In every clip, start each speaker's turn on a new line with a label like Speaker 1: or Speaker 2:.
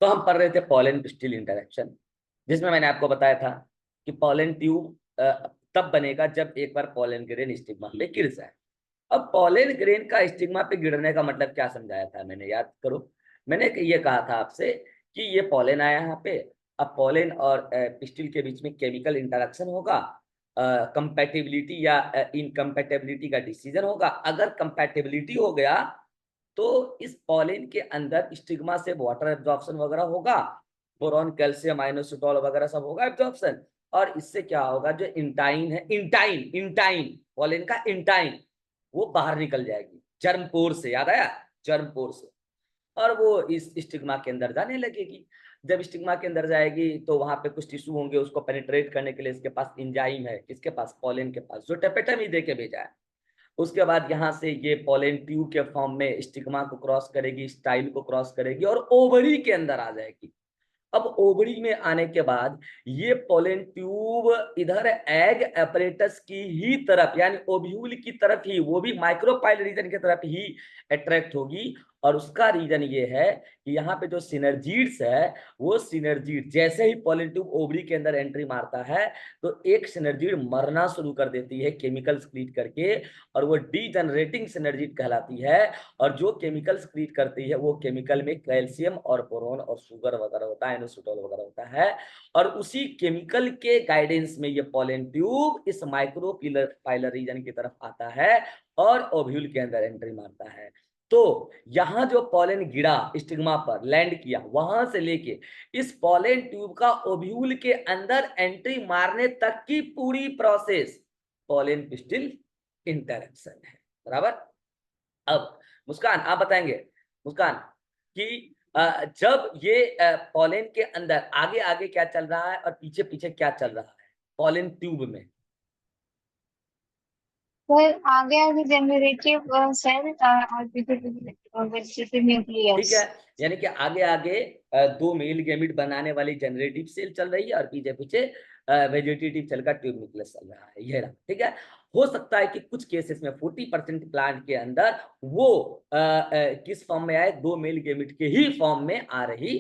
Speaker 1: तो हम पढ़ रहे थे पॉलन पिस्टिल इंटरेक्शन, जिसमें मैंने आपको बताया था कि पॉलन ट्यूब तब बनेगा जब एक बार पॉलन ग्रेन स्टिग्मा पे गिर जाए। अब पॉलन ग्रेन का स्टिग्मा पे गिरने का मतलब क्या समझाया था मैंने, याद करो। मैंने ये कहा था आपसे कि ये पॉलन आया यहाँ पे, अब पॉलन और पिस्टिल के बीच में केमिकल इंटरेक्शन होगा, कंपैटिबिलिटी या इनकम्पैटिबिलिटी का डिसीजन होगा। अगर कंपैटिबिलिटी हो गया तो इस पॉलिन के अंदर स्टिग्मा से वाटर एब्जॉर्प्शन वगैरह होगा, बोरॉन कैल्शियम आइनोसिटोल वगैरह सब होगा एब्जॉर्प्शन, और इससे क्या होगा, जो इंटाइन है, इंटाइन इंटाइन पॉलिन का इंटाइन, वो बाहर निकल जाएगी जर्म पोर से, याद आया, जर्म पोर से, और वो इस स्टिग्मा के अंदर जाने लगेगी। जब स्टिग्मा के अंदर जाएगी तो वहां पे कुछ टिश्यू होंगे, उसको पेनिट्रेट करने के लिए इसके पास इंजाइम है, किसके पास, पॉलिन के पास, जो टेपेटमी दे के भेजा है। उसके बाद यहाँ से ये पॉलन ट्यूब के फॉर्म में स्टिग्मा को क्रॉस करेगी, स्टाइल को क्रॉस करेगी और ओवरी के अंदर आ जाएगी। अब ओवरी में आने के बाद ये पोलन ट्यूब इधर एग अपरेटस की ही तरफ, यानी ओव्यूल की तरफ ही, वो भी माइक्रोपाइल रीजन की तरफ ही अट्रैक्ट होगी। और उसका रीजन ये है कि यहाँ पे जो सिनर्जीड्स है, वो सिनर्जीड जैसे ही पोलन ट्यूब ओवरी के अंदर एंट्री मारता है तो एक सिनर्जीड मरना शुरू कर देती है केमिकल स्क्रीट करके, और वो डीजनरेटिंग सिनर्जीड कहलाती है। और जो केमिकल स्क्रीट करती है वो केमिकल में कैल्शियम और बोरॉन और शुगर वगैरह होता है, एनोसिटोल वगैरह होता है, और उसी केमिकल के गाइडेंस में ये पॉलन ट्यूब इस माइक्रोपाइलर रीजन की तरफ आता है और ओव्यूल के अंदर एंट्री मारता है। तो यहां जो पॉलन गिरा स्टिग्मा पर लैंड किया, वहां से लेके इस पॉलन ट्यूब का ओव्यूल के अंदर एंट्री मारने तक की पूरी प्रोसेस पॉलन पिस्टिल इंटरेक्शन है, बराबर। अब मुस्कान आप बताएंगे, मुस्कान, कि जब ये पॉलन के अंदर आगे आगे क्या चल रहा है और पीछे पीछे क्या चल रहा है पॉलन ट्यूब में।
Speaker 2: फिर आगे आगे जनरेटिव सेल और पीछे पीछे वेजिटेटिव
Speaker 1: ठीक
Speaker 2: न्यूक्लियस।
Speaker 1: है, यानी कि आगे आगे दो मेल गैमिट बनाने वाली जनरेटिव सेल चल रही है और पीछे पीछे वेजिटेटिव सेल का ट्यूब न्यूक्लियस चल रहा है, ये रहा, ठीक है। हो सकता है कि कुछ केसेस में 40% प्लांट के अंदर वो किस फॉर्म में आए, दो मेल गैमिट के ही फॉर्म में आ रही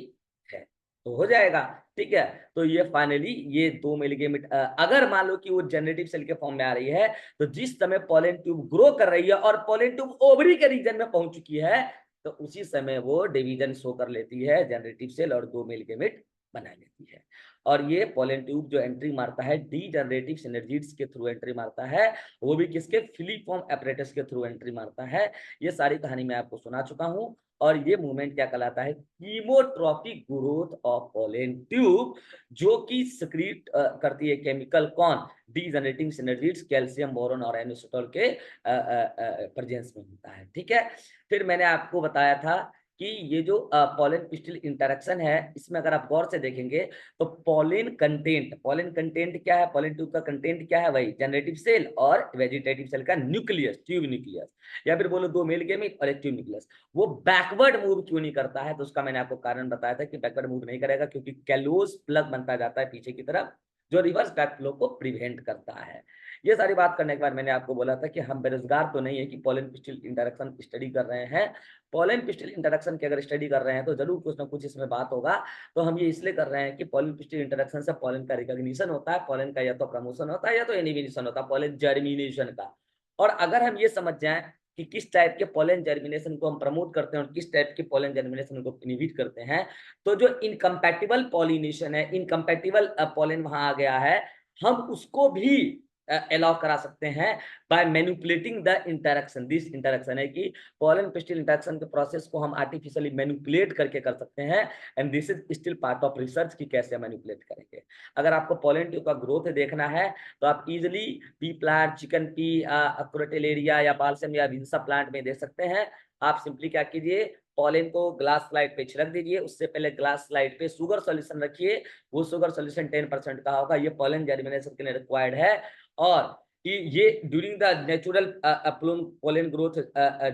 Speaker 1: है, तो हो जाएगा, ठीक है। तो ये फाइनली ये दो मेल गैमिट अगर मान लो कि वो जनरेटिव सेल के फॉर्म में आ रही है, तो जिस समय पॉलन ट्यूब ग्रो कर रही है और पॉलन ट्यूब ओवरी के रीजन में पहुंच चुकी है, तो उसी समय वो डिवीजन शो कर लेती है जनरेटिव सेल और दो मेल गैमेट बना लेती है। और ये पॉलन ट्यूब जो एंट्री मारता है डी जनरेटिव सिनर्जीड्स के थ्रू एंट्री मारता है, वो भी किसके, फिलीफॉर्म एपरेटस के थ्रू एंट्री मारता है। ये सारी कहानी मैं आपको सुना चुका हूं। और ये मूवमेंट क्या कहलाता है, chemotropic growth of pollen tube, जो कि सक्रीट करती है केमिकल, कौन, डी जनरेटिंग सिनर्जीड्स, कैल्शियम बोरॉन और एनोसिटोल के प्रेजेंस में होता है, ठीक है। फिर मैंने आपको बताया था कि ये जो पॉलन पिस्टिल इंटरेक्शन है, इसमें अगर आप गौर से देखेंगे तो पॉलन कंटेंट क्या है, पॉलन ट्यूब का कंटेंट क्या है, वही जनरेटिव सेल और वेजिटेटिव सेल का न्यूक्लियस, ट्यूब न्यूक्लियस, या फिर बोलो दो मेल गैमेट और एक ट्यूब न्यूक्लियस। वो बैकवर्ड मूव क्यों नहीं करता है, तो उसका मैंने आपको कारण बताया था कि बैकवर्ड मूव नहीं करेगा क्योंकि कैलोज प्लग बनता जाता है पीछे की तरफ, जो रिवर्स बैकफ्लो को प्रिवेंट करता है। ये सारी बात करने के बाद मैंने आपको बोला था कि हम बेरोजगार तो नहीं है कि पॉलन पिस्टिल इंटरेक्शन स्टडी कर रहे हैं। पॉलन पिस्टिल इंटरेक्शन की अगर स्टडी कर रहे हैं तो जरूर कुछ ना कुछ इसमें बात होगा। तो हम ये इसलिए कर रहे हैं कि पॉलन पिस्टिल इंटरेक्शन से पॉलन का रिकॉग्निशन होता है, पॉलन का या तो प्रमोशन होता है या तो इनिबिशन होता है, पॉलन जर्मिनेशन का। और अगर हम ये समझ जाएं कि किस टाइप के पॉलन जर्मिनेशन को हम प्रमोट करते हैं और किस टाइप के पॉलन जर्मिनेशन को इनहिबिट करते हैं, तो जो इनकम्पैटिबल पॉलिनेशन है, इनकम्पैटिबल पॉलन वहां आ गया है, हम उसको भी अलाउ करा सकते हैं by manipulating the interaction. This interaction है कि पॉलन पिस्टिल इंटरेक्शन के प्रोसेस को हम आर्टिफिशियली मैनिपुलेट करके कर सकते हैं, and this is still part of research कि कैसे मैनिपुलेट करेंगे। अगर आपको पॉलन ट्यूब का ग्रोथ देखना है तो आप easily pea plant, chicken pea, अक्रोटेलेरिया या बालसम या विंसा प्लांट में देख सकते हैं। आप सिंपली क्या कीजिए, पॉलन को ग्लास स्लाइड पे छिड़क दीजिए, उससे पहले ग्लास स्लाइड पे शुगर सॉल्यूशन रखिए, वो शुगर सॉल्यूशन 10% का होगा, ये पॉलन जर्मिनेशन के लिए रिक्वायर्ड है। और ये during the natural pollen growth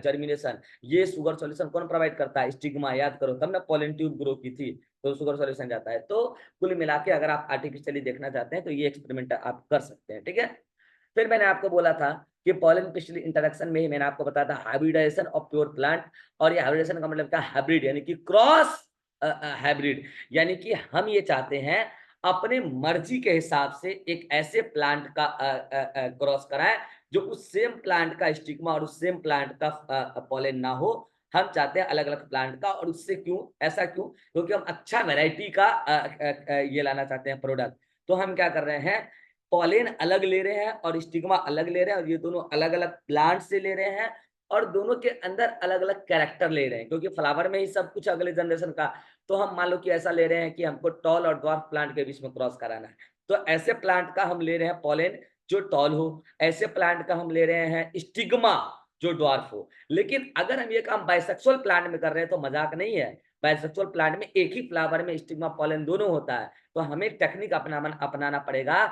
Speaker 1: germination, ये शुगर सॉल्यूशन कौन प्रोवाइड करता है, स्टिग्मा, याद करो, तब ना पोलन ट्यूब ग्रो की थी, तो शुगर सॉल्यूशन जाता है। तो कुल मिला के अगर आप आर्टिफिशियली देखना चाहते हैं तो ये एक्सपेरिमेंट आप कर सकते हैं, ठीक है। फिर मैंने आपको बोला था कि पॉलन पिस्टिल इंटरेक्शन में ही मैंने आपको बताया था हाइब्रिडाइजेशन ऑफ प्योर प्लांट, और ये हाइब्रिडाइजेशन का मतलब क्या, हाइब्रिड यानी कि क्रॉस हाइब्रिड, यानी कि हम ये चाहते हैं अपने मर्जी के हिसाब से एक ऐसे प्लांट का क्रॉस कराएं जो उस सेम प्लांट का स्टिग्मा और उस सेम प्लांट का पॉलन ना हो। हम चाहते हैं अलग अलग प्लांट का, और उससे क्यों ऐसा क्यों, क्योंकि हम अच्छा वैरायटी का ये लाना चाहते हैं प्रोडक्ट। तो हम क्या कर रहे हैं, पॉलन अलग ले रहे हैं और स्टिग्मा अलग ले रहे हैं, और ये दोनों अलग अलग प्लांट से ले रहे हैं, और दोनों के अंदर अलग अलग कैरेक्टर ले रहे हैं, क्योंकि फ्लावर में ही सब कुछ अगले जनरेशन का। तो हम मान लो कि ऐसा ले रहे हैं कि हमको टॉल और ड्वार्फ प्लांट के बीच में क्रॉस कराना है, तो ऐसे प्लांट का हम ले रहे हैं पॉलन जो टॉल हो, ऐसे प्लांट का हम ले रहे हैं स्टिग्मा जो ड्वार्फ हो। लेकिन अगर हम ये काम बाइसेक्सुअल प्लांट में कर रहे हैं तो मजाक नहीं है। बाइसेक्सुअल प्लांट में एक ही फ्लावर में स्टिग्मा पॉलन दोनों होता है, तो हमें टेक्निक अपनाना पड़ेगा,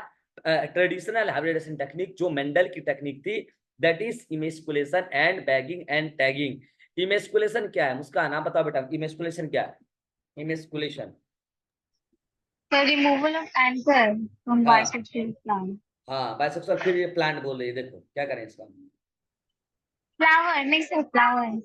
Speaker 1: ट्रेडिशनल हाइब्रिडेशन टेक्निक जो मेंडल की टेक्निक थी, that is emasculation and bagging and tagging. Emasculation क्या है, उसका नाम बताओ बेटा, इमेस्कुलेशन क्या है? Emasculation,
Speaker 2: The removal of anchor from
Speaker 1: हाँ
Speaker 2: bisexual plant.
Speaker 1: हाँ बाइसेक्सुअल, फिर ये प्लांट बोल रही है, देखो क्या करें इसका।
Speaker 2: Flower, next is flowers.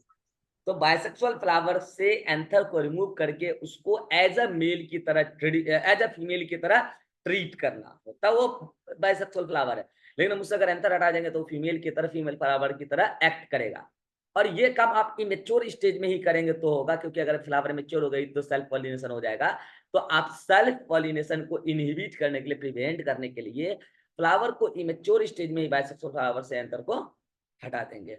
Speaker 1: तो बाइसेक्सुअल फ्लावर से एंथर को रिमूव करके उसको एज अ मेल की तरह, एज अ फीमेल की तरह ट्रीट करना होता, वो बाइसेक्सुअल फ्लावर है। लेकिन मुझसे अगर एंथर हटा देंगे तो फीमेल की तरह, फीमेल फ्लावर की तरह एक्ट करेगा। और ये काम आप इमेच्योर स्टेज में ही करेंगे तो होगा, क्योंकि अगर फ्लावर मेच्योर हो गई तो सेल्फ पॉलिनेशन हो जाएगा। तो आप सेल्फ पॉलिनेशन को इनहिबिट करने के लिए, प्रिवेंट करने के लिए फ्लावर को इमेच्योर स्टेज में ही बाइसेक्सुअल फ्लावर से एंथर को हटा देंगे।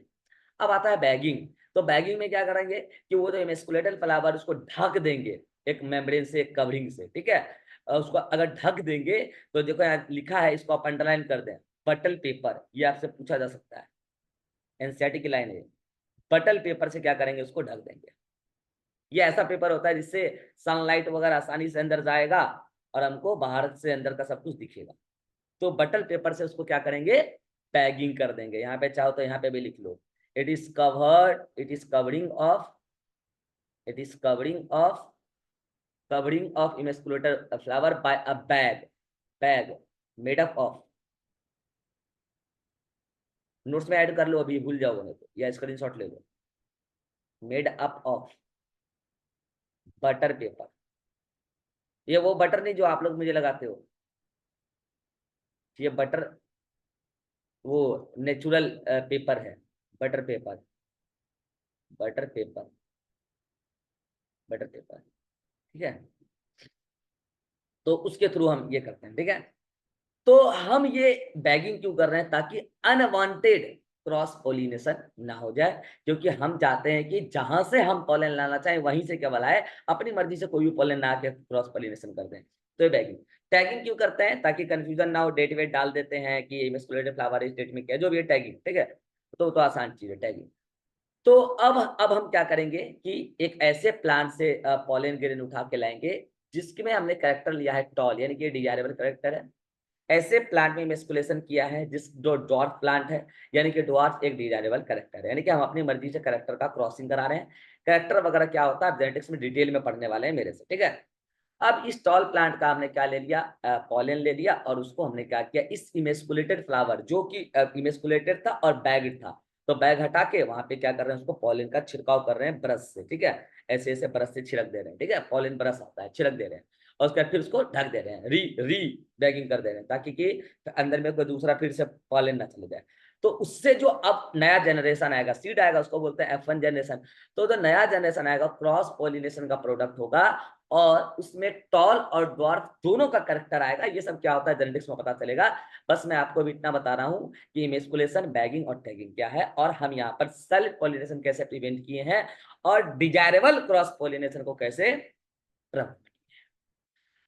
Speaker 1: अब आता है बैगिंग। तो बैगिंग में क्या करेंगे कि वो जो इमेस्कुलेटेड फ्लावर उसको ढक देंगे एक मेम्ब्रेन से, एक कवरिंग से, ठीक है। और उसको अगर ढक देंगे तो देखो यहाँ लिखा है, इसको आप अंडरलाइन कर दें, बटल पेपर, ये आपसे पूछा जा सकता है, एनसीईआरटी की लाइन है। बटल पेपर से क्या करेंगे, उसको ढक देंगे। ये ऐसा पेपर होता है जिससे सनलाइट वगैरह आसानी से अंदर जाएगा और हमको बाहर से अंदर का सब कुछ दिखेगा। तो बटल पेपर से उसको क्या करेंगे, बैगिंग कर देंगे। यहाँ पे चाहो तो यहाँ पे भी लिख लो, it is covered, it is covering of, it is covering of emasculated flower by a bag made up of, notes में ऐड कर लो अभी, भूल जाओगे नहीं तो, या स्क्रीनशॉट ले लो, made up of butter paper. ये वो बटर नहीं जो आप लोग मुझे लगाते हो, ये बटर वो नेचुरल पेपर है, butter paper, butter paper, butter paper, ठीक है। तो उसके थ्रू हम ये करते हैं, ठीक है। तो हम ये बैगिंग क्यों कर रहे हैं, ताकि अनवांटेड क्रॉस पोलिनेशन ना हो जाए, क्योंकि हम चाहते हैं कि जहां से हम पॉलन लाना चाहें वहीं से केवल आए, अपनी मर्जी से कोई भी पॉलन ना आके क्रॉस पोलिनेशन कर दें। तो ये बैगिंग। टैगिंग क्यों करते हैं, ताकि कंफ्यूजन ना हो, डेट वेट डाल देते हैं कि इमेस्कुलेटेड फ्लावर इस डेट में क्या, जो भी है टैगिंग, ठीक है। तो आसान चीज है टैगिंग। तो अब हम क्या करेंगे कि एक ऐसे प्लांट से पॉलन ग्रेन उठा के लाएंगे जिसमें हमने करेक्टर लिया है टॉल, यानी कि डिजायरेबल करेक्टर है। ऐसे प्लांट में इमेस्कुलेशन किया है जिस जो डॉर्फ प्लांट है, यानी कि डॉर्फ एक डिजायरेबल करेक्टर है, यानी कि हम अपनी मर्जी से करेक्टर का क्रॉसिंग करा रहे हैं। करेक्टर वगैरह क्या होता है जेनेटिक्स में डिटेल में पढ़ने वाले हैं मेरे से, ठीक है। अब इस टॉल प्लांट का हमने क्या ले लिया, पॉलन ले लिया, और उसको हमने क्या किया, इस इमेस्कुलेटेड फ्लावर जो कि इमेस्कुलेटेड था और बैग था, तो बैग हटा के वहां पे क्या कर रहे हैं, उसको पॉलन का छिड़काव कर रहे हैं ब्रश से, ठीक है। ऐसे ऐसे ब्रश से छिड़क दे रहे हैं, ठीक है, पॉलन ब्रश आता है, छिड़क दे रहे हैं, और उसके बाद फिर उसको ढक दे रहे हैं, री बैगिंग कर दे रहे हैं, ताकि कि अंदर में कोई दूसरा फिर से पॉलन ना चले जाए। तो उससे जो अब नया जनरेशन आएगा, सीड आएगा, उसको बोलते हैं F1 जनरेशन। तो जो नया जनरेशन आएगा क्रॉस पोलिनेशन का प्रोडक्ट होगा, और उसमें टॉल और ड्वार्फ दोनों का कैरेक्टर आएगा। ये सब क्या होता है जेनेटिक्स में पता चलेगा। बस मैं आपको भी इतना बता रहा हूँ कि इमेस्कुलेशन, बैगिंग और टैगिंग क्या है, और हम यहाँ पर सेल्फ पॉलिनेशन कैसे प्रिवेंट किए हैं, और डिजायरेबल क्रॉस पॉलिनेशन को कैसे प्रमोट।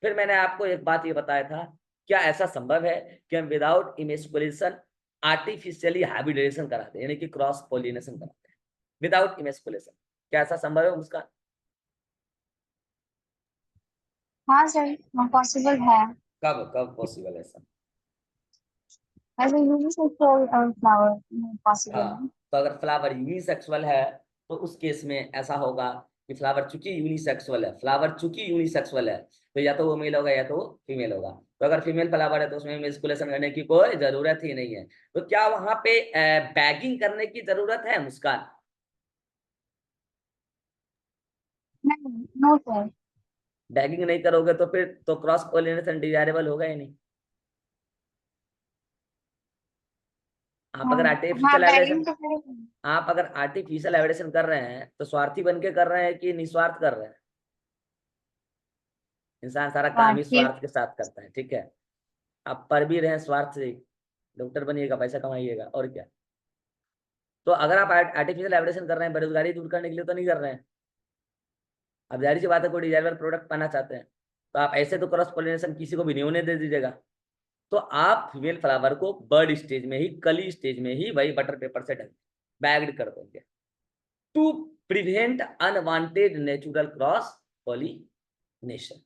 Speaker 1: फिर मैंने आपको एक बात ये बताया था, क्या ऐसा संभव है कि हम विदाउट इमेस्कुलेशन आर्टिफिशियली हाइब्रिडेशन कराते हैं, यानी कि क्रॉस पॉलिनेशन कराते हैं विदाउट इमेस्कुलेशन? क्या ऐसा संभव है उसका?
Speaker 2: हाँ सर, पॉसिबल है।
Speaker 1: कब कब पॉसिबल है ऐसा?
Speaker 2: As a unisexual flower, possible
Speaker 1: हाँ,
Speaker 2: है।
Speaker 1: तो अगर फ्लावर यूनिसेक्सुअल है तो उस केस में ऐसा होगा कि फ्लावर चूंकि यूनिसेक्सुअल है, तो या तो वो मेल होगा या तो वो फीमेल होगा। तो अगर फीमेल फ्लावर है तो उसमें मेस्कुलेशन करने की कोई जरूरत ही नहीं है। तो क्या वहां पे बैगिंग करने की जरूरत है मुस्कान?
Speaker 2: नहीं, नो सर।
Speaker 1: बैगिंग नहीं करोगे तो फिर तो क्रॉस पोलिनेशन डिजायरेबल होगा ही नहीं। आप
Speaker 2: हाँ
Speaker 1: अगर
Speaker 2: हाँ,
Speaker 1: आर्टिफिशियल
Speaker 2: बैगिंग
Speaker 1: एवरेशन
Speaker 2: तो करेंगे।
Speaker 1: आप अगर आर्टिफिशियल एवरेशन कर रहे हैं तो स्वार्थी बन के कर रहे हैं कि निस्वार्थ कर रहे हैं? इंसान सारा
Speaker 2: हाँ
Speaker 1: काम ही
Speaker 2: ठीक।
Speaker 1: स्वार्थ के साथ करता है, ठीक है। आप पढ़ भी रहे हैं स्वार्थ से, डॉक्टर बनिएगा, पैसा कमाइएगा, और क्या। तो अगर आप आर्टिफिशियल एवरेशन कर रहे हैं बेरोजगारी दूर करने के लिए तो नहीं कर रहे हैं। अब जाहिर सी बात है, कोई डिजायरेबल प्रोडक्ट पाना चाहते हैं तो आप ऐसे तो क्रॉस पोलिनेशन किसी को भी नहीं होने दे दीजिएगा। तो आप फीमेल फ्लावर को बर्ड स्टेज में ही, कली स्टेज में ही वही बटर पेपर से ढक बैग्ड कर देंगे to prevent unwanted natural cross pollination.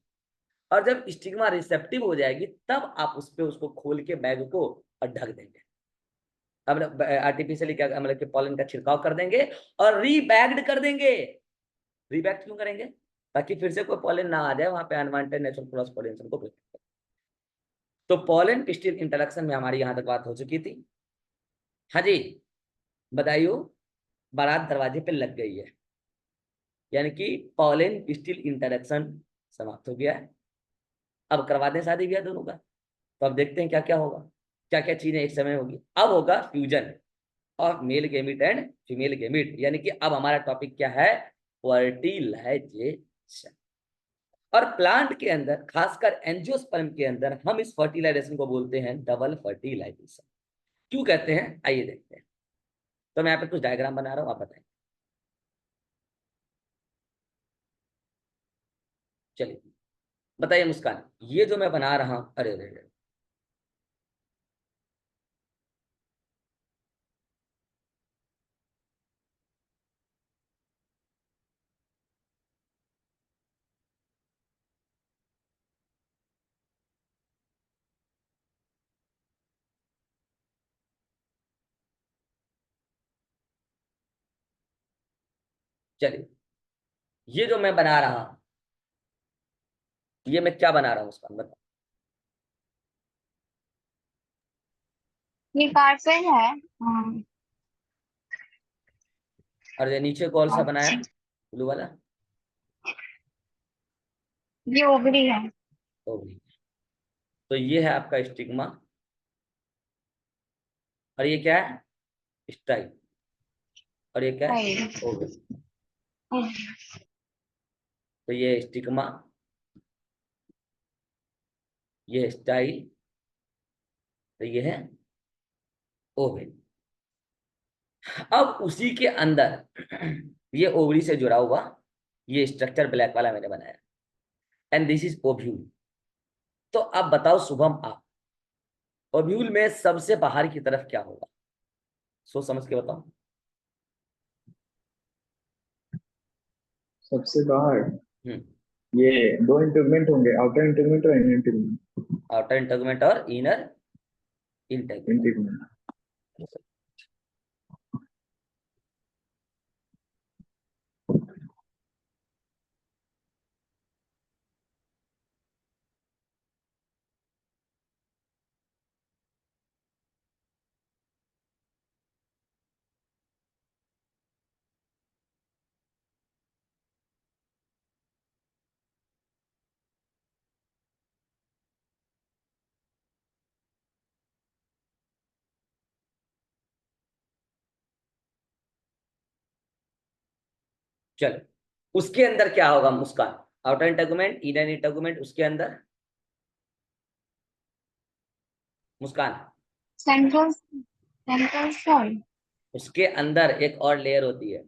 Speaker 1: और जब स्टिग्मा रिसेप्टिव हो जाएगी तब आप उस पे उसको खोल के बैग को और ढक देंगे। अब आर्टिफिशियली क्या मतलब कि पॉलन का छिड़काव कर देंगे और रीबैग्ड कर देंगे। रीबैग्ड क्यों करेंगे? ताकि फिर से कोई पॉलन ना आ जाए वहां पे अनवांटेड नेचुरल क्रॉस पॉलिनेशन को prevent करें। तो पॉलन पिस्टिल इंटरेक्शन में हमारी यहां तक बात हो चुकी थी। हाँ जी, बधाइयो, बारात दरवाजे पे लग गई है, यानी कि पॉलन पिस्टिल इंटरेक्शन समाप्त हो गया है। अब करवा दें शादी ब्याह दोनों का। तो अब देखते हैं क्या क्या होगा, क्या क्या चीजें एक समय होगी। अब होगा fusion of male gamete and female gamete, यानी कि अब हमारा टॉपिक क्या है, फर्टिलाइजेशन। और प्लांट के अंदर खासकर एंजियोस्पर्म के अंदर हम इस फर्टिलाइजेशन को बोलते हैं डबल फर्टिलाइजेशन। क्यों कहते हैं, आइए देखते हैं। तो मैं यहाँ पे कुछ डायग्राम बना रहा हूँ, आप बताएं। चलिए बताइए मुस्कान, ये जो मैं बना रहा हूँ, अरे अरे अरे, चलिए ये जो मैं बना रहा हूँ, ये मैं क्या बना रहा हूँ मुस्कान बताओ।
Speaker 2: ये कार्पेट है। हाँ।
Speaker 1: और ये नीचे कौन सा बनाया,
Speaker 2: अच्छा,
Speaker 1: ब्लू वाला?
Speaker 2: ये ओवरी है।
Speaker 1: ओवरी। तो ये है आपका स्टिग्मा, और ये क्या है, स्टाइल, और ये क्या है,
Speaker 2: है।
Speaker 1: ओवरी। तो ये स्टिग्मा, ये स्टाइल, तो ये है ओवरी। अब उसी के अंदर ये ओवरी से जुड़ा हुआ ये स्ट्रक्चर ब्लैक वाला मैंने बनाया, एंड दिस इज ओव्यूल। तो अब बताओ शुभम, आप ओव्यूल में सबसे बाहर की तरफ क्या होगा, सोच समझ के बताओ।
Speaker 3: सबसे बाहर
Speaker 1: हम्म,
Speaker 3: ये दो इंटीग्रेंट होंगे, आउटर इंटीग्रेंट और इनर इंटीग्रेंट।
Speaker 1: आउटर इंटेगमेंट और इनर इंटेगमेंट।
Speaker 3: इंटीग्रेंट।
Speaker 1: चलो उसके अंदर क्या होगा मुस्कान, आउटर इंटेगमेंट, इनर इंटेगमेंट, उसके अंदर मुस्कान,
Speaker 2: सेंट्रल सेंट्रल सेल।
Speaker 1: उसके अंदर एक और लेयर होती है,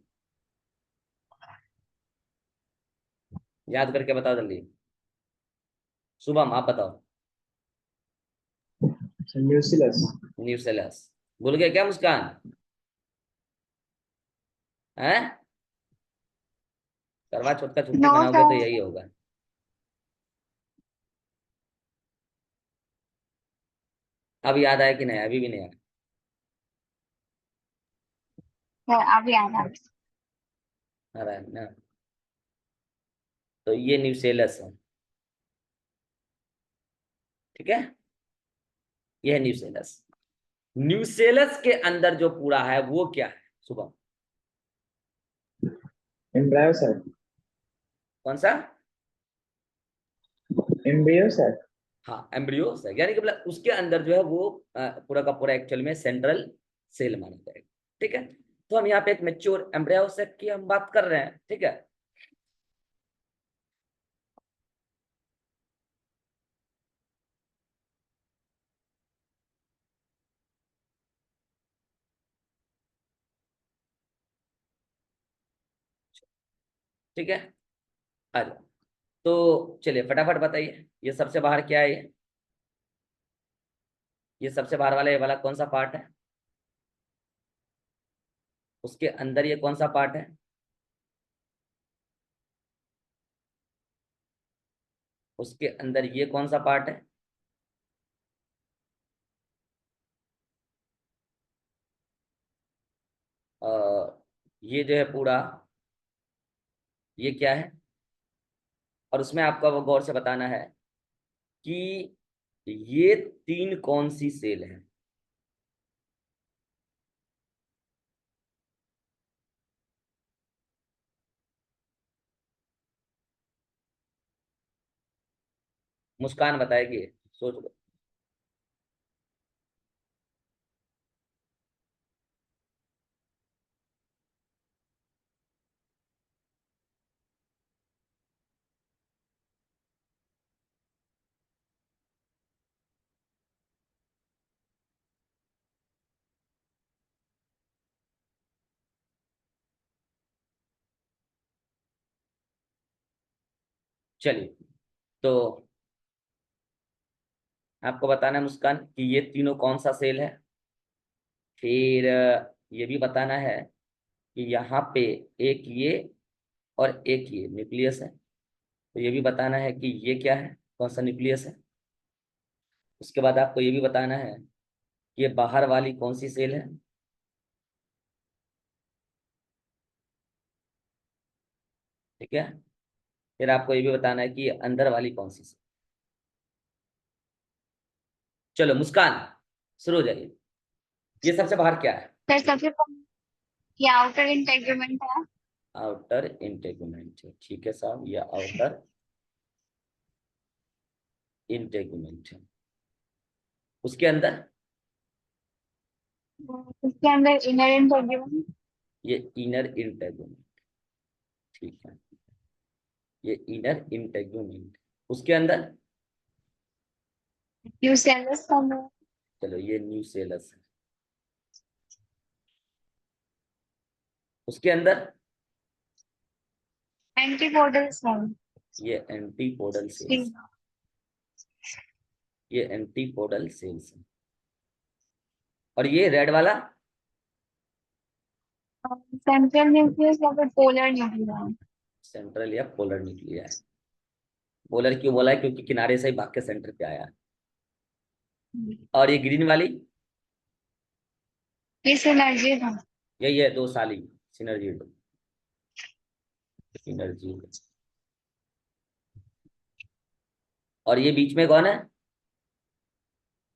Speaker 1: याद करके बताओ जल्दी। शुभम आप बताओ।
Speaker 3: न्यूक्लियस।
Speaker 1: न्यूसेलस। भूल गए क्या मुस्कान, हैं? करवा चौथ का छुट्टी
Speaker 2: नो
Speaker 1: मनाओगे तो
Speaker 2: सर।
Speaker 1: यही होगा। अब याद आया कि नहीं, अभी भी नहीं आया?
Speaker 2: अभी आ रहा है।
Speaker 1: आ रहा है ना। तो ये न्यूसेलस है, ठीक है, ये है न्यूसेलस। न्यूसेलस के अंदर जो पूरा है वो क्या है शुभम?
Speaker 3: एम्ब्रायोसाइट।
Speaker 1: कौन सा?
Speaker 3: Embryo sir.
Speaker 1: हाँ एम्ब्रियो यानी कि मतलब उसके अंदर जो है वो पूरा का पूरा एक्चुअल में सेंट्रल सेल माना जाएगा। ठीक है, तो हम यहाँ पे एक मेच्योर एम्ब्रियो सेक की हम बात कर रहे हैं। ठीक है, ठीक है, आ जाओ। तो चलिए फटाफट बताइए, ये सबसे बाहर क्या है? ये सबसे बाहर वाला, ये वाला कौन सा पार्ट है? उसके अंदर ये कौन सा पार्ट है? उसके अंदर ये कौन सा पार्ट है? ये जो है पूरा, ये क्या है? और उसमें आपको वो गौर से बताना है कि ये तीन कौन सी सेल है। मुस्कान बताएगी, सोच लो। चलिए, तो आपको बताना है मुस्कान कि ये तीनों कौन सा सेल है। फिर ये भी बताना है कि यहाँ पे एक ये और एक ये न्यूक्लियस है। तो ये भी बताना है कि ये क्या है, कौन सा न्यूक्लियस है। उसके बाद आपको ये भी बताना है कि ये बाहर वाली कौन सी सेल है। ठीक है, फिर आपको ये भी बताना है कि ये अंदर वाली कौन सी सेल। चलो मुस्कान, शुरू हो जाइए। ये सबसे बाहर क्या है?
Speaker 2: सर सबसे पहले ये आउटर इंटेगुमेंट है।
Speaker 1: आउटर इंटेगुमेंट है। ठीक है साहब, ये आउटर इंटेगुमेंट है। उसके अंदर
Speaker 2: उसके अंदर इनर इंटेगुमेंट।
Speaker 1: ये इनर इंटेगुमेंट। ठीक है, ये इनर इंटेगुमेंट। उसके अंदर
Speaker 2: न्यूसेलस है।
Speaker 1: चलो ये न्यूसेलस है। उसके अंदर
Speaker 2: एंटीपोडल सेल।
Speaker 1: ये एंटीपोडल सेल्स। ये एंटीपोडल सेल्स है। और ये रेड वाला
Speaker 2: सेंट्रल न्यूक्लियस या फिर पोलर न्यूक्लियस।
Speaker 1: सेंट्रल या पोलर न्यूक्लिया है। पोलर क्यों बोला है? क्योंकि किनारे से ही भाग के सेंटर पे आया है। और ये ग्रीन वाली,
Speaker 2: ये सिनर्जी है।
Speaker 1: यही है दो साली, सिनर्जी। सिनर्जी। और ये बीच में कौन है?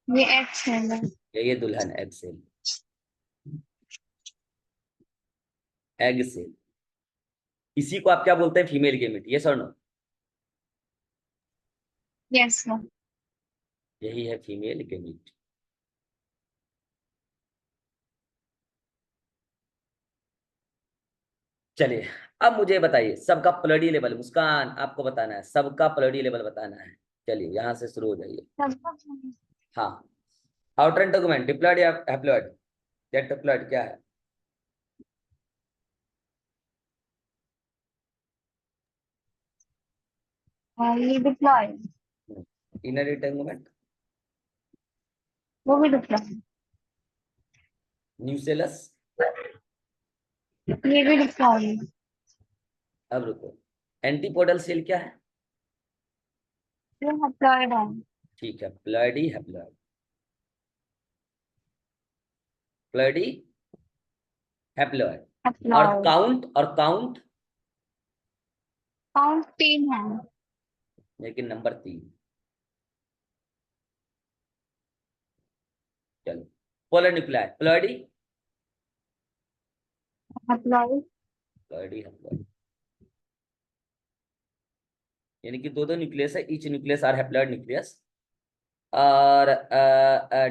Speaker 2: ये एक्स है।
Speaker 1: ये दुल्हन, एग सेल। एग सेल, इसी को आप क्या बोलते हैं? Female gamete. ये सर नो,
Speaker 2: यस सर।
Speaker 1: यही है फीमेल गेमिट। चलिए, अब मुझे बताइए सबका प्लडी लेवल। मुस्कान, आपको बताना है सबका प्लडी लेवल बताना है। चलिए यहाँ से शुरू हो जाइए। हाँ, आउटर इंटेगुमेंट, डिप्लॉयड या हैप्लॉयड? या डिप्लॉयड क्या है?
Speaker 2: ये डिप्लॉय।
Speaker 1: इनर इंटेगुमेंट,
Speaker 2: वो भी डिप्लॉय।
Speaker 1: न्यूसेलस।
Speaker 2: ये भी डिप्लॉय।
Speaker 1: अब रुको, एंटीपोडल सेल क्या है?
Speaker 2: ये हैप्लॉयड है।
Speaker 1: ठीक है, प्लॉयडी हैप्लॉयड। Ploidy haploid. और
Speaker 2: हैप्लॉयड।
Speaker 1: काउंट, और काउंट
Speaker 2: काउंट 3 है।
Speaker 1: लेकिन नंबर 3। चलो, polar nuclei, ploidy,
Speaker 2: haploid.
Speaker 1: Ploidy haploid. यानी कि दो दो न्यूक्लियस है, each nucleus are haploid nucleus. और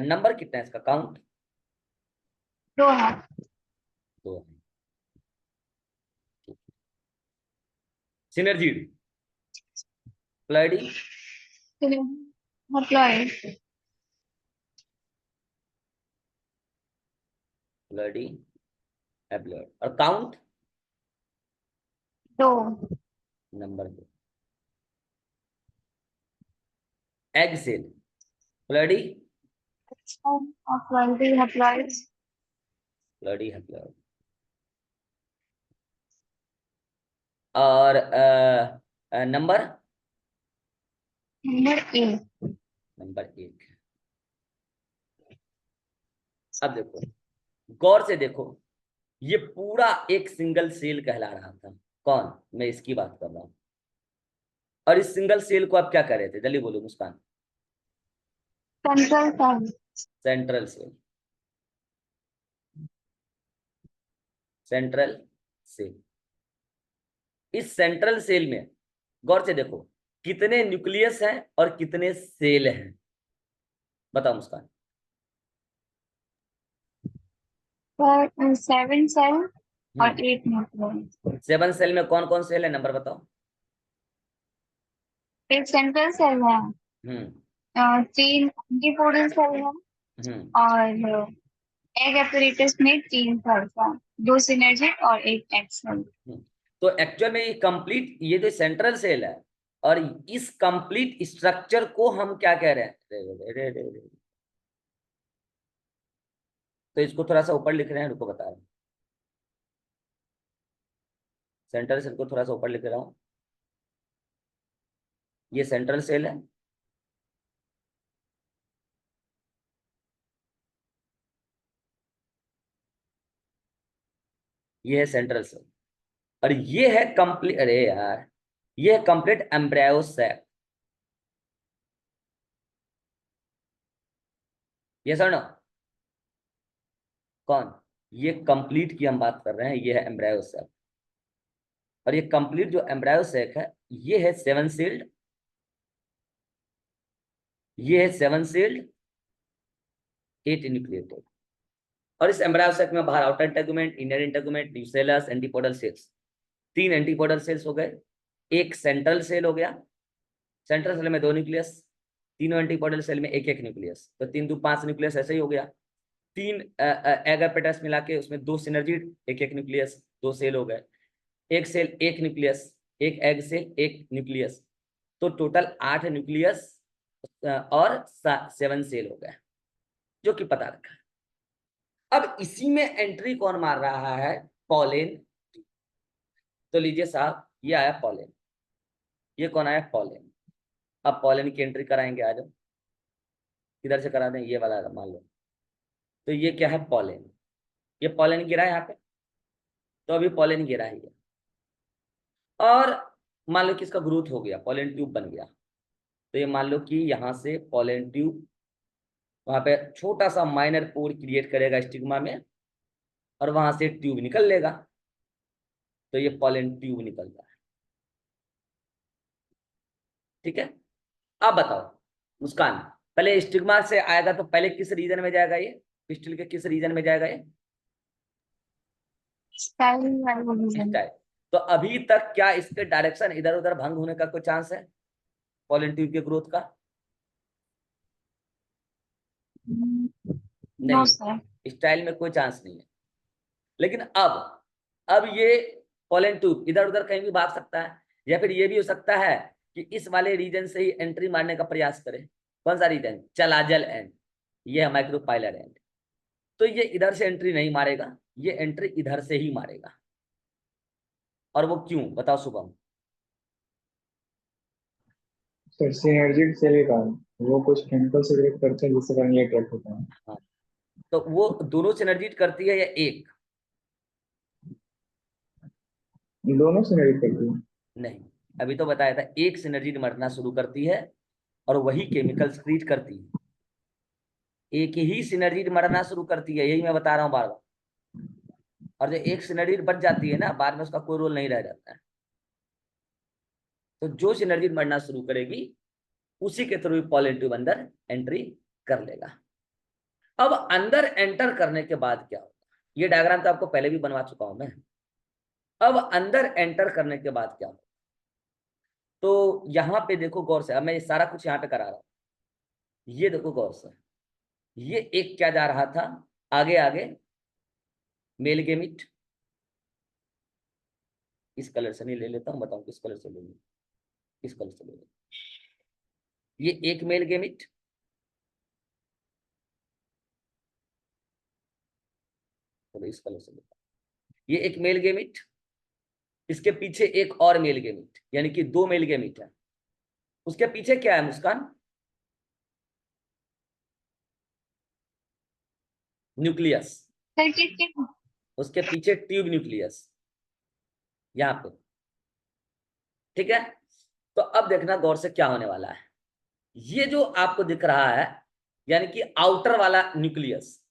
Speaker 1: नंबर कितना है इसका काउंट?
Speaker 2: 2 है।
Speaker 1: दो है। Synergy ploidy
Speaker 2: haploid
Speaker 1: ploidy haploid. और count
Speaker 2: 2
Speaker 1: number 2। Egg cell ploidy
Speaker 2: haploid
Speaker 1: ploidy haploid. और नंबर
Speaker 2: नंबर 1
Speaker 1: नंबर 1। अब देखो, गौर से देखो, ये पूरा एक सिंगल सेल कहला रहा था। कौन? मैं इसकी बात कर रहा हूं। और इस सिंगल सेल को आप क्या कह रहे थे? जल्दी बोलो Muskan.
Speaker 2: Central cell
Speaker 1: central cell. Central cell. इस सेंट्रल सेल में गौर से देखो कितने न्यूक्लियस हैं और कितने सेल हैं, बताओ मुस्कान।
Speaker 2: और 7 सेल और 8 न्यूक्लियस।
Speaker 1: 7 सेल में कौन कौन सेल है, नंबर बताओ।
Speaker 2: एक सेंट्रल सेल है,
Speaker 1: हम्म
Speaker 2: 3 एंटीपोडल सेल है,
Speaker 1: हम्म
Speaker 2: और एग एपरेटस में 3 सेल्स हैं, 2 सिनर्जी और 1 एक्सेल।
Speaker 1: तो एक्चुअल में ये कंप्लीट, ये जो सेंट्रल सेल है और इस कंप्लीट स्ट्रक्चर को हम क्या कह रहे हैं? तो इसको थोड़ा सा ऊपर लिख रहे हैं, रुको बता रहे हैं। सेंट्रल सेल को थोड़ा सा ऊपर लिख रहा हूं। ये सेंट्रल सेल है, ये है सेंट्रल सेल, और ये है कंप्लीट, अरे यार, ये है कंप्लीट एम्ब्रायो सैक। ये सर ना कौन? ये कंप्लीट की हम बात कर रहे हैं, ये है एम्ब्रायो सैक। और ये कंप्लीट जो एम्ब्रायो सैक है, ये है 7 सेल्ड, ये है 7 सेल्ड 8 न्यूक्लियोटाइड। और इस एम्ब्रायो सैक में बाहर outer integument, inner integument, nucellus, antipodal cells. 3 antipodal cells हो गए, एक सेंट्रल सेल हो गया। सेंट्रल सेल में 2 न्यूक्लियस, तीनों एंटीपोडल सेल में एक एक न्यूक्लियस, तो 3 2 5 न्यूक्लियस ऐसे ही हो गया। 3 एग एपेटस मिला के उसमें 2 सिनर्जी, एक एक न्यूक्लियस, 2 सेल हो गए। एक सेल एक न्यूक्लियस, एक एग सेल एक न्यूक्लियस, तो टोटल 8 न्यूक्लियस और 7 सेल हो गए, जो कि पता रखा। अब इसी में एंट्री कौन मार रहा है? पॉलेन। तो लीजिए साहब, ये आया पॉलेन, ये कौन आया? पॉलेन। अब पॉलेन की एंट्री कराएंगे, आ जाओ। किधर से करा दें? ये वाला मान लो। तो ये क्या है? पॉलेन। ये पॉलेन गिरा है यहाँ पे, तो अभी पॉलेन गिरा ही है। और मान लो कि इसका ग्रोथ हो गया, पॉलेन ट्यूब बन गया। तो ये मान लो कि यहाँ से पॉलेन ट्यूब वहां पे छोटा सा माइनर पोर क्रिएट करेगा स्टिग्मा में, और वहां से ट्यूब निकल लेगा। तो ये पॉलेन ट्यूब निकल रहा है, ठीक है। अब बताओ मुस्कान, पहले स्टिग्मा से आएगा तो पहले किस रीजन में जाएगा? ये पिस्टल के किस रीजन में जाएगा? ये
Speaker 2: स्टाइल।
Speaker 1: स्टाइल। तो अभी तक क्या इसके डायरेक्शन इधर उधर भंग होने का कोई चांस है पॉलन ट्यूब के ग्रोथ का?
Speaker 2: नो
Speaker 1: नहीं,
Speaker 2: सर।
Speaker 1: स्टाइल में कोई चांस नहीं है। लेकिन अब ये पॉलन ट्यूब इधर उधर कहीं भी भाग सकता है, या फिर ये भी हो सकता है कि इस वाले रीजन से ही एंट्री मारने का प्रयास करे। कौन सा रीजन? चलाजल एंड, ये है माइक्रोपाइलर एंड। तो ये इधर से एंट्री नहीं मारेगा, ये एंट्री इधर से ही मारेगा। और वो क्यों, बताओ शुभम।
Speaker 3: सर सिनर्जिक सेल के कारण वो कुछ केमिकल सेग्रेट करते हैं जिससे कारण ये अट्रैक्ट होता है।
Speaker 1: हाँ, तो वो दोनों सिनर्जी करती है या एक?
Speaker 3: दोनों सिनर्जिक करती है।
Speaker 1: नहीं, अभी तो बताया था, एक सिनर्जी मरना शुरू करती है और वही केमिकल सक्रीट करती है। एक ही सिनर्जी मरना शुरू करती है, यही मैं बता रहा हूँ बार बार। और जो एक सिनर्जी बच जाती है ना, बाद में उसका कोई रोल नहीं रह जाता है। तो जो सिनर्जी बढ़ना शुरू करेगी उसी के थ्रू पॉलन ट्यूब अंदर एंट्री कर लेगा। अब अंदर एंटर करने के बाद क्या होगा, ये डायग्राम तो आपको पहले भी बनवा चुका हूं मैं। अब अंदर एंटर करने के बाद क्या होगा, तो यहां पे देखो गौर से, अब मैं ये सारा कुछ यहाँ पे करा रहा हूं, ये देखो गौर से, ये एक क्या जा रहा था आगे आगे, मेल गेमिट, इस कलर से नहीं ले लेता हूं, बताऊं किस कलर से ले लूं, किस कलर से ले लूं, ये एक मेल गेमिट, चलो इस कलर से लेता हूं, ये एक मेल गेमिट, इसके पीछे एक और मेल गेमिट, यानी कि दो मेल गेमिट है। उसके पीछे क्या है मुस्कान, न्यूक्लियस, उसके पीछे ट्यूब न्यूक्लियस यहाँ पे, ठीक है। तो अब देखना गौर से क्या होने वाला है, ये जो आपको दिख रहा है यानी कि आउटर वाला न्यूक्लियस,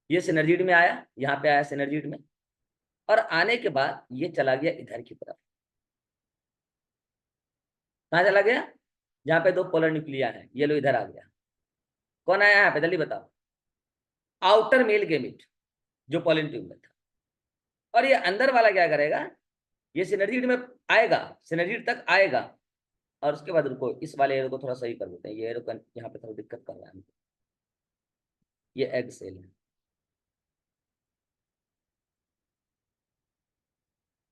Speaker 1: ये सिनर्जिड में आया, यहाँ पे आया सिनर्जिड में, और आने के बाद ये चला गया इधर की तरफ। कहाँ चला गया, जहाँ पे दो पोलर न्यूक्लिया है, ये लो इधर आ गया। कौन आया यहाँ पे जल्दी बताओ, आउटर मेल गेमिट जो पोलन ट्यूब में था। और ये अंदर वाला क्या करेगा, ये सिनर्जिड में आएगा, सिनर्जिड तक आएगा, और उसके बाद रुको इस वाले एरो को थोड़ा सही कर देते हैं, ये एरो यहाँ पे थोड़ा दिक्कत कर रहा है, ये एग सेल है,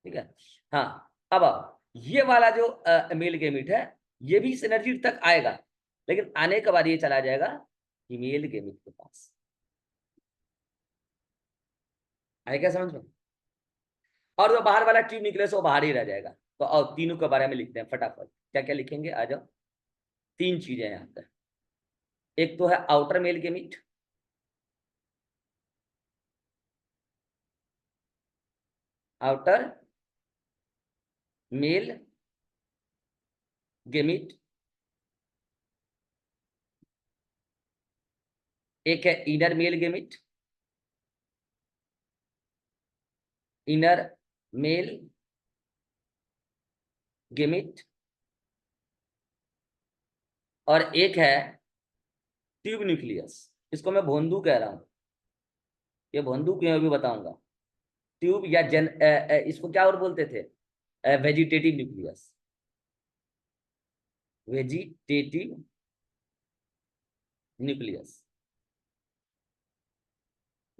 Speaker 1: ठीक है। हाँ अब आओ, ये वाला जो मेल गेमिट है ये भी सिनर्जिड तक आएगा, लेकिन आने के बाद ये चला जाएगा फीमेल गेमिट के पास। आए क्या समझ में, और जो बाहर वाला ट्यूब निकले वो बाहर ही रह जाएगा। तो और तीनों के बारे में लिखते हैं फटाफट, क्या क्या लिखेंगे आ जाओ। तीन चीजें यहाँ पे, एक तो है outer male gamete, outer male gamete, एक है inner male gamete, inner male gamete, और एक है ट्यूब न्यूक्लियस, इसको मैं भोंदू कह रहा हूं, ये भोंदू क्यों भी बताऊंगा। ट्यूब या इसको क्या और बोलते थे, vegetative nucleus, vegetative nucleus,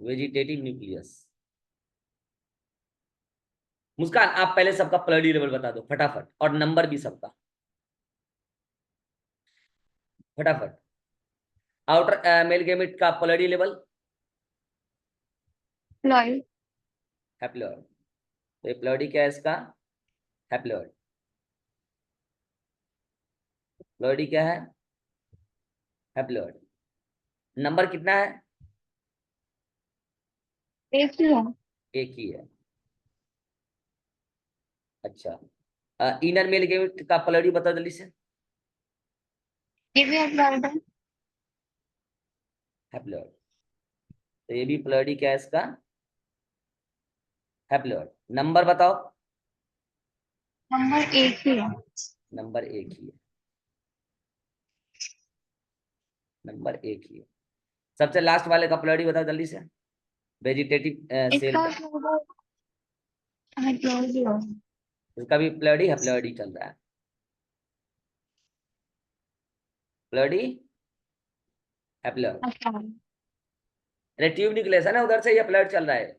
Speaker 1: vegetative nucleus. Muskan आप पहले सबका प्लडी लेवल बता दो फटाफट, और नंबर भी सबका फटाफट। आउटर मेल गेमिट का प्लडी लेवल हैप्लॉइड, तो ये प्लडी क्या है इसका, हैप्लॉइड। प्लडी क्या है, हैप्लॉइड। नंबर कितना है,
Speaker 2: एक ही है।
Speaker 1: एक ही है। अच्छा इनर मेल गेमिट का प्लडी बताओ जल्दी से,
Speaker 2: ये भी अपलोड है।
Speaker 1: हैप्लॉइड, तो ये भी प्लडी क्या है इसका, हैप्लॉइड। नंबर बताओ,
Speaker 2: नंबर एक ही है।
Speaker 1: नंबर एक ही है, नंबर एक ही है। सबसे लास्ट वाले का प्लडी बताओ जल्दी से, वेजिटेटिव सेल
Speaker 2: इसका
Speaker 1: का,
Speaker 2: क्लोज ही होगा।
Speaker 1: इसका भी प्लडी हैप्लॉइड ही चल रहा है, प्लडी हैप्लॉइड।
Speaker 2: अच्छा,
Speaker 1: अरे ट्यूब न्यूक्लियस है ना, उधर से ये प्लड चल रहा है,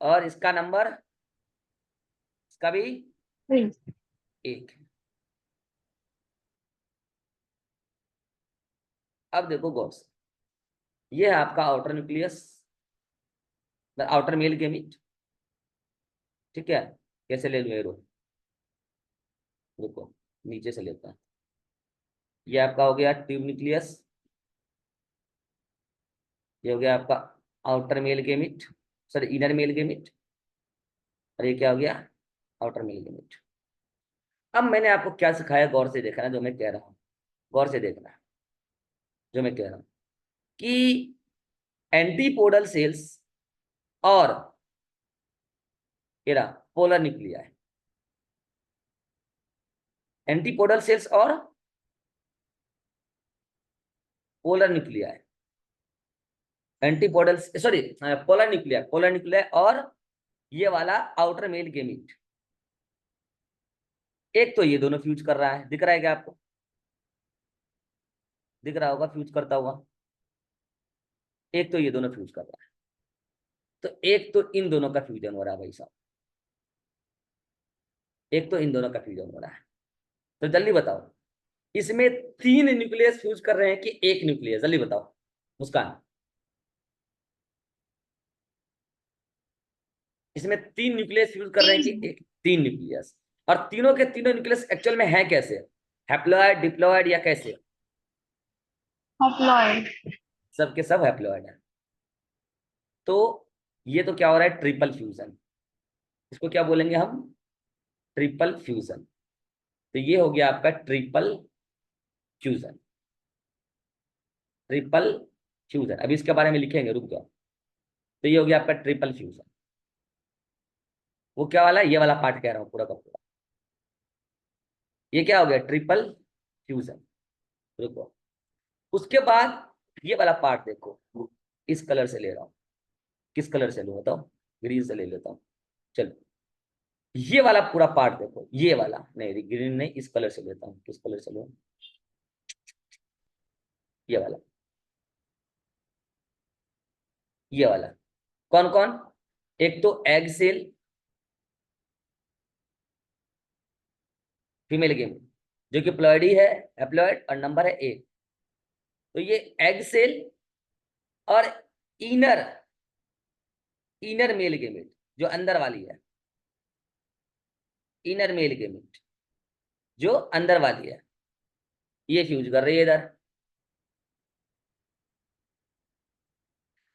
Speaker 1: और इसका नंबर, इसका भी एक है। अब देखो गौर से, ये है आपका outer nucleus, outer male gamete, ठीक है। कैसे ले लूं एरो, रुको नीचे से लेता है, ये आपका हो गया ट्यूब न्यूक्लियस, ये हो गया आपका outer male gamete, sorry inner male gamete, और ये क्या हो गया, आउटर मेल गेमिट। अब मैंने आपको क्या सिखाया, गौर से देखना जो मैं कह रहा हूँ, गौर से देखना जो मैं कह रहा हूँ, कि एंटीपोडल सेल्स और पोलर न्यूक्लिया है, एंटीपोडल सेल्स और polar nuclei, antipodal sorry polar nuclei और ये वाला आउटर मेल गेमिट। एक तो ये दोनों फ्यूज कर रहा है, दिख रहा है क्या आपको? दिख रहा होगा फ्यूज करता हुआ। एक तो ये दोनों फ्यूज कर रहा है, तो एक तो इन दोनों का फ्यूजन हो रहा है भाई साहब, एक तो इन दोनों का फ्यूजन हो रहा है। तो जल्दी बताओ, इसमें 3 न्यूक्लियस फ्यूज कर रहे हैं कि एक न्यूक्लियस? जल्दी बताओ मुस्कान। इसमें 3 न्यूक्लियस फ्यूज कर रहे हैं कि एक? 3 न्यूक्लियस। और तीनों के तीनों न्यूक्लियस एक्चुअल में है कैसे? हैप्लॉइड, डिप्लॉइड या कैसे?
Speaker 2: हैप्लॉइड।
Speaker 1: सबके सब हैप्लॉइड है। तो ये तो क्या हो रहा है? Triple fusion. इसको क्या बोलेंगे हम? Triple fusion. तो ये हो गया आपका ट्रिपल फ्यूजन। ट्रिपल फ्यूजन अभी इसके बारे में लिखेंगे, रुक जाओ। तो ये हो गया आपका ट्रिपल फ्यूजन। वो क्या वाला? ये वाला पार्ट कह रहा हूं पूरा का पूरा। ये क्या हो गया? Triple fusion. रुको, उसके बाद ये वाला पार्ट देखो, इस कलर से ले रहा हूं। किस कलर से लूं बताओ? ग्रीन से ले लेता हूं। चलो, ये वाला पूरा पार्ट देखो, ये वाला नहीं, ग्रीन नहीं, इस कलर से लेता हूं। किस कलर से लूं? ये वाला, ये वाला। कौन कौन? एक तो एग सेल, फीमेल गेम, जो कि प्लॉइडी है, हैप्लॉइड और नंबर है 1। तो ये एग सेल और इनर इनर मेल गेमेट, जो अंदर वाली है, इनर मेल गेमेट जो अंदर वाली है, ये फ्यूज कर रही है इधर।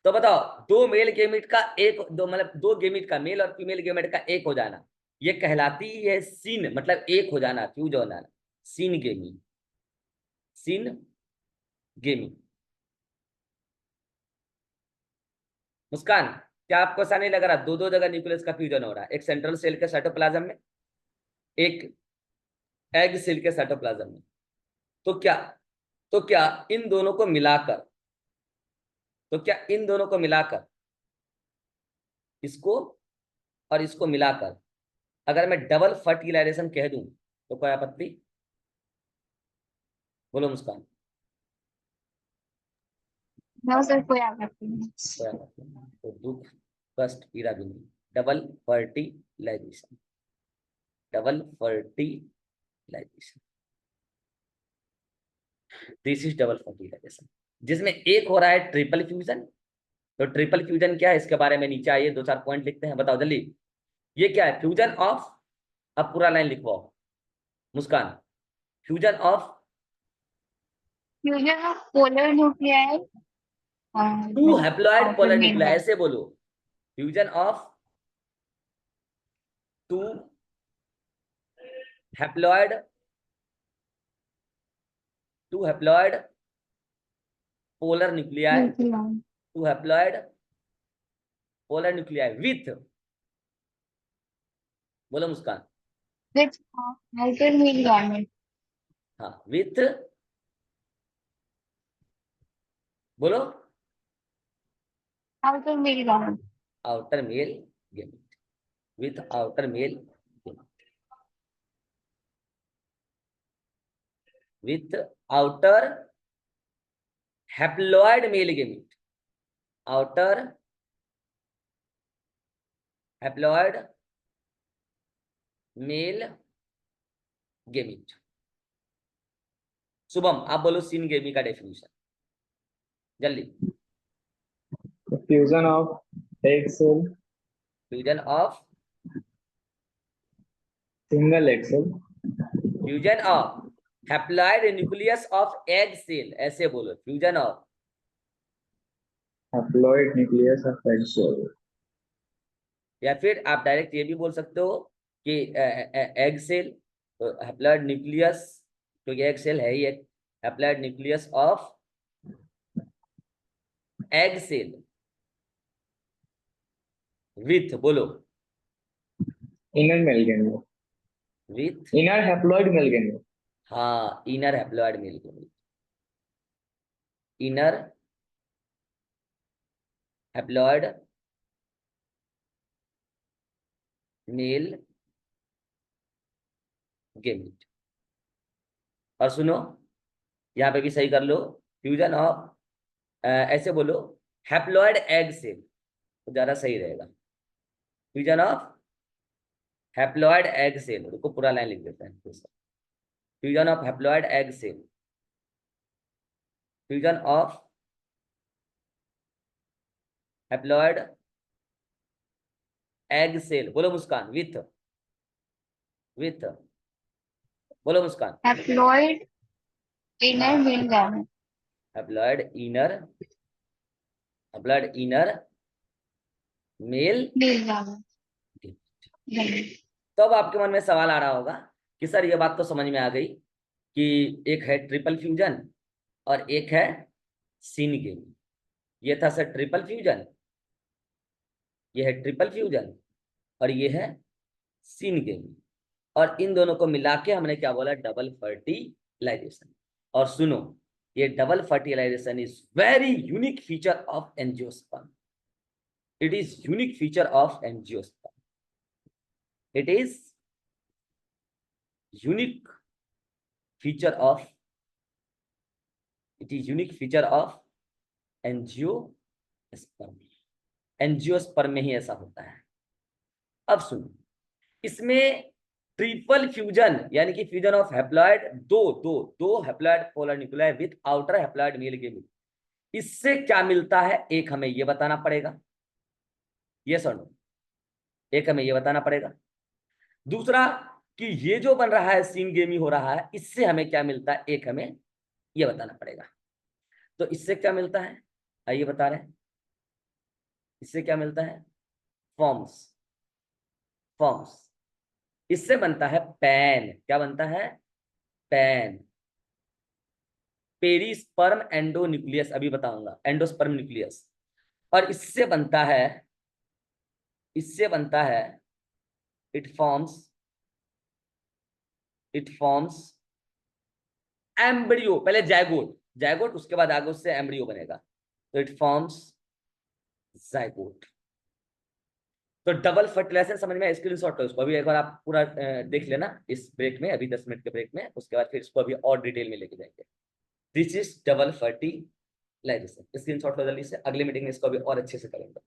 Speaker 1: तो बताओ, दो मेल गेमेट का एक, दो मतलब दो गेमेट का, मेल और फीमेल गेमेट का एक हो जाना, ये कहलाती है सीन, मतलब एक हो जाना, फ्यूज हो जाना, सीन गेमी। सीन गेमी। मुस्कान, क्या आपको ऐसा नहीं लग रहा दो दो जगह न्यूक्लियस का फ्यूजन हो रहा है? एक सेंट्रल सेल के साइटोप्लाज्म में, एक एग सेल के साइटोप्लाज्म में। तो क्या इन दोनों को मिलाकर, इसको और इसको मिलाकर अगर मैं डबल फर्टिलाइजेशन कह दूं तो कोई आपत्ति? बोलो मुस्कान।
Speaker 2: नो सर, कोई आपत्ति नहीं।
Speaker 1: कोई आपत्ति नहीं। तो दुख, कष्ट, पीड़ा भी नहीं। Double fertilization, double fertilization, this is double fertilization, जिसमें एक हो रहा है ट्रिपल फ्यूजन। तो ट्रिपल फ्यूजन क्या है, इसके बारे में नीचे आइए 2-4 पॉइंट लिखते हैं, बताओ जल्दी। ये क्या है? फ्यूजन ऑफ, अब पूरा लाइन लिखवाओ Muskan. Fusion of
Speaker 2: fusion of polar nuclei
Speaker 1: two haploid
Speaker 2: outer
Speaker 1: polar
Speaker 2: male
Speaker 1: nuclei,
Speaker 2: gamete.
Speaker 1: ऐसे बोलो। Fusion of two haploid polar nuclei, two haploid polar nuclei with, बोलो Muskan.
Speaker 2: With outer male gamete.
Speaker 1: हाँ, with, बोलो,
Speaker 2: outer male gamete.
Speaker 1: Outer male gamete, with outer male gamete, with outer haploid male gamete, outer haploid male gamete. Shubham, आप बोलो syngamy का definition जल्दी।
Speaker 3: Fusion of egg cell,
Speaker 1: fusion of,
Speaker 3: single egg cell,
Speaker 1: fusion of haploid nucleus of egg cell, ऐसे बोलो, fusion of.
Speaker 3: Haploid nucleus of egg cell.
Speaker 1: या फिर आप direct ये भी बोल सकते हो कि एग सेल, तो हैप्लॉइड न्यूक्लियस, क्योंकि एग सेल है ही एक, haploid nucleus of egg cell with, बोलो,
Speaker 3: inner male gamete,
Speaker 1: with
Speaker 3: inner haploid male gamete,
Speaker 1: हाँ, inner haploid male gamete, inner haploid male gamete. और सुनो, यहाँ पे भी सही कर लो, फ्यूजन ऑफ, ऐसे बोलो, हैप्लॉइड एग सेल तो ज्यादा सही रहेगा। Fusion of haploid egg cell, रुको पूरा लाइन लिख देते हैं। Fusion of haploid egg cell, fusion of haploid egg cell, बोलो मुस्कान, विथ बोलो मुस्कान।
Speaker 2: हैप्लॉइड इनर
Speaker 1: हाँ,
Speaker 2: male gamete.
Speaker 1: Haploid inner, haploid inner male.
Speaker 2: Male gamete.
Speaker 1: तो अब आपके मन में सवाल आ रहा होगा कि सर ये बात तो समझ में आ गई कि एक है ट्रिपल फ्यूजन और एक है सिन गेमिंग। ये था सर ट्रिपल फ्यूजन, ये है ट्रिपल फ्यूजन और ये है सिन गेमिंग, और इन दोनों को मिला के हमने क्या बोला, डबल फर्टिलाइजेशन। और सुनो, ये double fertilization is very unique feature of angiosperm, it is unique feature of angiosperm, it is unique feature of, it is unique feature of angiosperm. Angiosperm में ही ऐसा होता है। अब सुनो, इसमें ट्रिपल फ्यूजन यानी कि फ्यूजन ऑफ हैप्लॉइड, दो haploid polar nuclei with outer haploid male gamete, इससे क्या मिलता है एक हमें ये बताना पड़ेगा, यस और नो, एक हमें ये बताना पड़ेगा। दूसरा कि ये जो बन रहा है सिन गेमी हो रहा है, इससे हमें क्या मिलता है एक हमें ये बताना पड़ेगा। तो इससे क्या मिलता है, आइए बता रहे हैं, इससे क्या मिलता है, फॉर्म्स, फॉर्म्स, इससे बनता है पैन, क्या बनता है, पैन, पेरिस्पर्म एंडोन्यूक्लियस, अभी बताऊंगा, एंडोस्पर्म न्यूक्लियस। और इससे बनता है, इससे बनता है, it forms, it forms embryo, पहले जायगोट, जायगोट उसके बाद आगे उससे एम्ब्रियो बनेगा, तो इट फॉर्म्स जायगोट। तो डबल फर्टिलाइजेशन समझ में, स्क्रीनशॉट लो इसको, अभी एक बार आप पूरा देख लेना इस ब्रेक में, अभी 10 मिनट के ब्रेक में, उसके बाद फिर इसको अभी और डिटेल में लेके जाएंगे। This is double fertilization, screenshot लो जल्दी से, अगली मीटिंग में इसको अभी और अच्छे से करेंगे।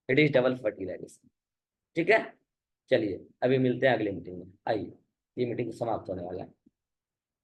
Speaker 1: इट इज डबल फर्टिलाइजेशन, ठीक है। चलिए अभी मिलते हैं अगली मीटिंग में, आइए, ये मीटिंग समाप्त होने वाला है।